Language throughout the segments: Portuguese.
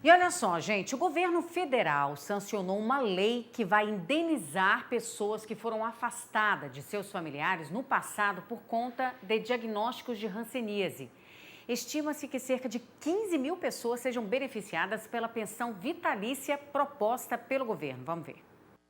E olha só, gente, o governo federal sancionou uma lei que vai indenizar pessoas que foram afastadas de seus familiares no passado por conta de diagnósticos de hanseníase. Estima-se que cerca de 15 mil pessoas sejam beneficiadas pela pensão vitalícia proposta pelo governo. Vamos ver.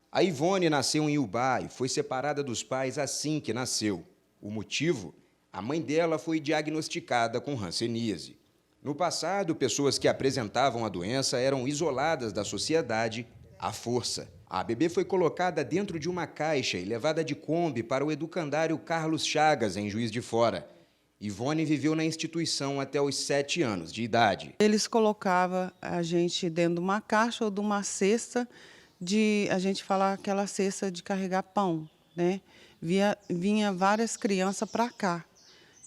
A Ivone nasceu em Iubá e foi separada dos pais assim que nasceu. O motivo? A mãe dela foi diagnosticada com hanseníase. No passado, pessoas que apresentavam a doença eram isoladas da sociedade à força. A bebê foi colocada dentro de uma caixa e levada de Kombi para o educandário Carlos Chagas, em Juiz de Fora. Ivone viveu na instituição até os 7 anos de idade. Eles colocavam a gente dentro de uma caixa ou de uma cesta a gente fala aquela cesta de carregar pão, né? Vinha várias crianças para cá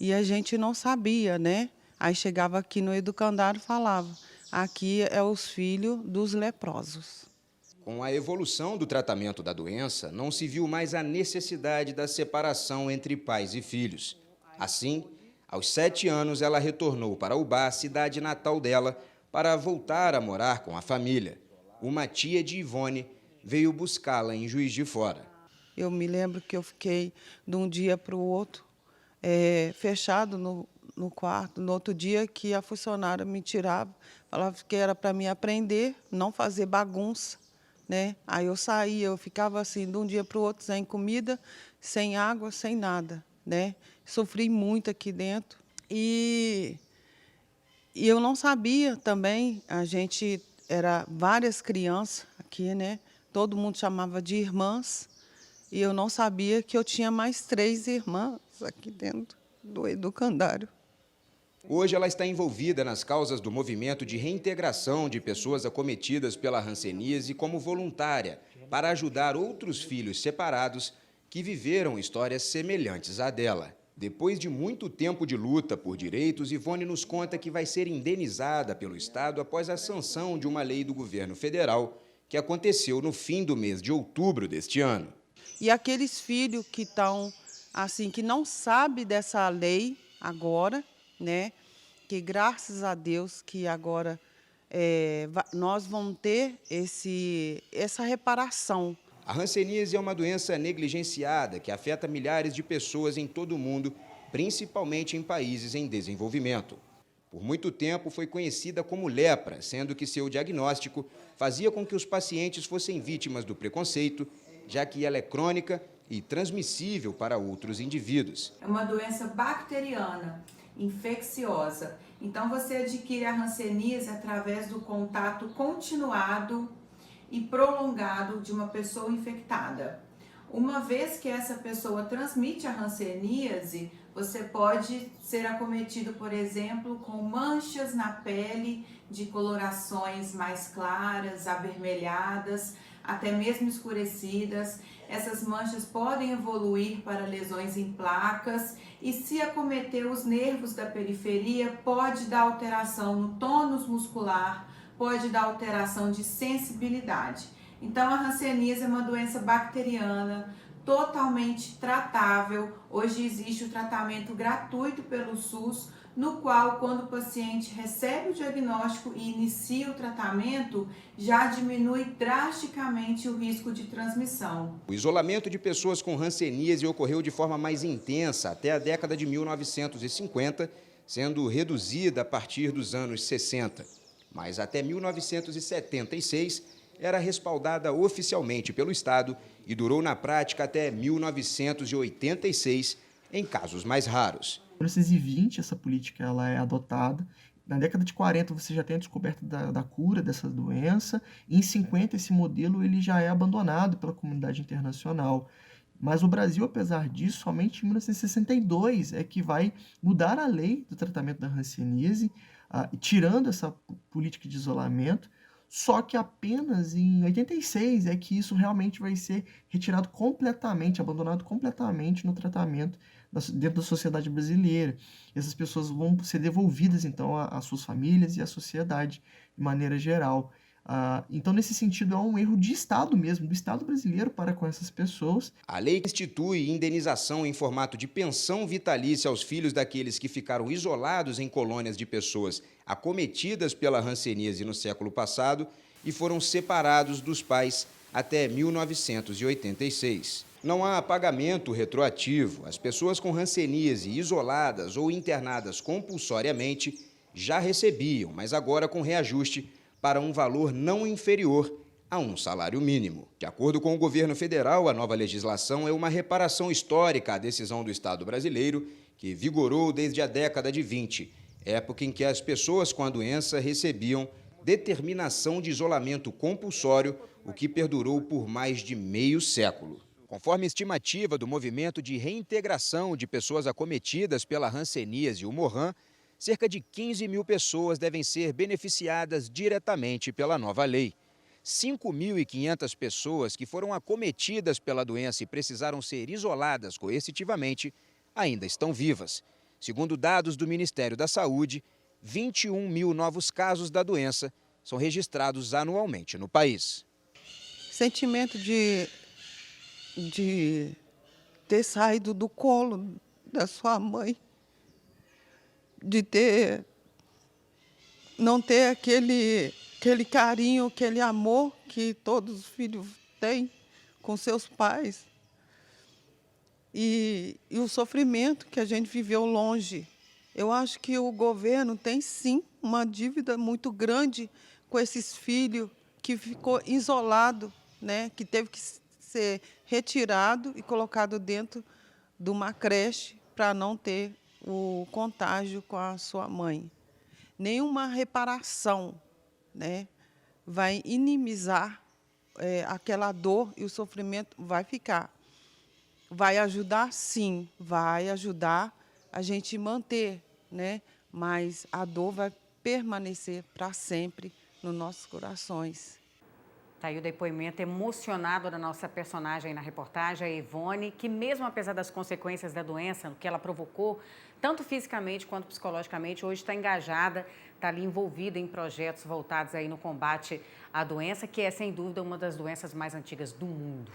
e a gente não sabia, né? Aí chegava aqui no educandário e falava, aqui é os filhos dos leprosos. Com a evolução do tratamento da doença, não se viu mais a necessidade da separação entre pais e filhos. Assim, aos 7 anos, ela retornou para Ubá, cidade natal dela, para voltar a morar com a família. Uma tia de Ivone veio buscá-la em Juiz de Fora. Eu me lembro que eu fiquei de um dia para o outro, fechado no quarto. No outro dia que a funcionária me tirava, falava que era para mim aprender, não fazer bagunça, né? Aí eu saía, eu ficava assim, de um dia para o outro, sem comida, sem água, sem nada, né? Sofri muito aqui dentro. E eu não sabia também, a gente era várias crianças aqui, né? Todo mundo chamava de irmãs, e eu não sabia que eu tinha mais 3 irmãs aqui dentro do educandário. Hoje ela está envolvida nas causas do movimento de reintegração de pessoas acometidas pela hanseníase como voluntária, para ajudar outros filhos separados que viveram histórias semelhantes à dela. Depois de muito tempo de luta por direitos, Ivone nos conta que vai ser indenizada pelo Estado após a sanção de uma lei do governo federal que aconteceu no fim do mês de outubro deste ano. E aqueles filhos que estão assim, que não sabem dessa lei agora, né? Que graças a Deus que agora nós vamos ter essa reparação. A hanseníase é uma doença negligenciada que afeta milhares de pessoas em todo o mundo, principalmente em países em desenvolvimento. Por muito tempo foi conhecida como lepra, sendo que seu diagnóstico fazia com que os pacientes fossem vítimas do preconceito, já que ela é crônica e transmissível para outros indivíduos. É uma doença bacteriana, infecciosa. Então você adquire a hanseníase através do contato continuado e prolongado de uma pessoa infectada. Uma vez que essa pessoa transmite a hanseníase, você pode ser acometido, por exemplo, com manchas na pele de colorações mais claras, avermelhadas, até mesmo escurecidas. Essas manchas podem evoluir para lesões em placas e, se acometer os nervos da periferia, pode dar alteração no tônus muscular, pode dar alteração de sensibilidade. Então, a hanseníase é uma doença bacteriana, totalmente tratável. Hoje existe o tratamento gratuito pelo SUS, no qual, quando o paciente recebe o diagnóstico e inicia o tratamento, já diminui drasticamente o risco de transmissão. O isolamento de pessoas com hanseníase ocorreu de forma mais intensa até a década de 1950, sendo reduzida a partir dos anos 60. Mas até 1976 era respaldada oficialmente pelo Estado e durou na prática até 1986, em casos mais raros. Em 1920, essa política ela é adotada. Na década de 40, você já tem a descoberta da cura dessa doença. E em 50, esse modelo ele já é abandonado pela comunidade internacional. Mas o Brasil, apesar disso, somente em 1962 é que vai mudar a lei do tratamento da hanseníase, tirando essa política de isolamento. Só que apenas em 86 é que isso realmente vai ser retirado completamente, abandonado completamente no tratamento dentro da sociedade brasileira. Essas pessoas vão ser devolvidas, então, às suas famílias e à sociedade, de maneira geral. Então, nesse sentido, é um erro de Estado mesmo, do Estado brasileiro para com essas pessoas. A lei institui indenização em formato de pensão vitalícia aos filhos daqueles que ficaram isolados em colônias de pessoas acometidas pela hanseníase no século passado e foram separados dos pais até 1986. Não há pagamento retroativo. As pessoas com hanseníase isoladas ou internadas compulsoriamente já recebiam, mas agora com reajuste para um valor não inferior a um salário mínimo. De acordo com o governo federal, a nova legislação é uma reparação histórica à decisão do Estado brasileiro, que vigorou desde a década de 20, época em que as pessoas com a doença recebiam determinação de isolamento compulsório, o que perdurou por mais de meio século. Conforme estimativa do Movimento de Reintegração de Pessoas Acometidas pela Hanseníase e o Morhan, cerca de 15 mil pessoas devem ser beneficiadas diretamente pela nova lei. 5.500 pessoas que foram acometidas pela doença e precisaram ser isoladas coercitivamente ainda estão vivas. Segundo dados do Ministério da Saúde, 21 mil novos casos da doença são registrados anualmente no país. Sentimento de ter saído do colo da sua mãe, de não ter aquele carinho, aquele amor que todos os filhos têm com seus pais. E o sofrimento que a gente viveu longe. Eu acho que o governo tem, sim, uma dívida muito grande com esses filhos que ficou isolado, né? Que teve que ser retirado e colocado dentro de uma creche para não ter o contágio com a sua mãe. Nenhuma reparação, né, vai minimizar aquela dor e o sofrimento vai ficar. Vai ajudar, sim, vai ajudar a gente manter, né, mas a dor vai permanecer para sempre nos nossos corações. Tá aí o depoimento emocionado da nossa personagem na reportagem, a Ivone, que mesmo apesar das consequências da doença, o que ela provocou, tanto fisicamente quanto psicologicamente, hoje está engajada, está ali envolvida em projetos voltados aí no combate à doença, que é sem dúvida uma das doenças mais antigas do mundo.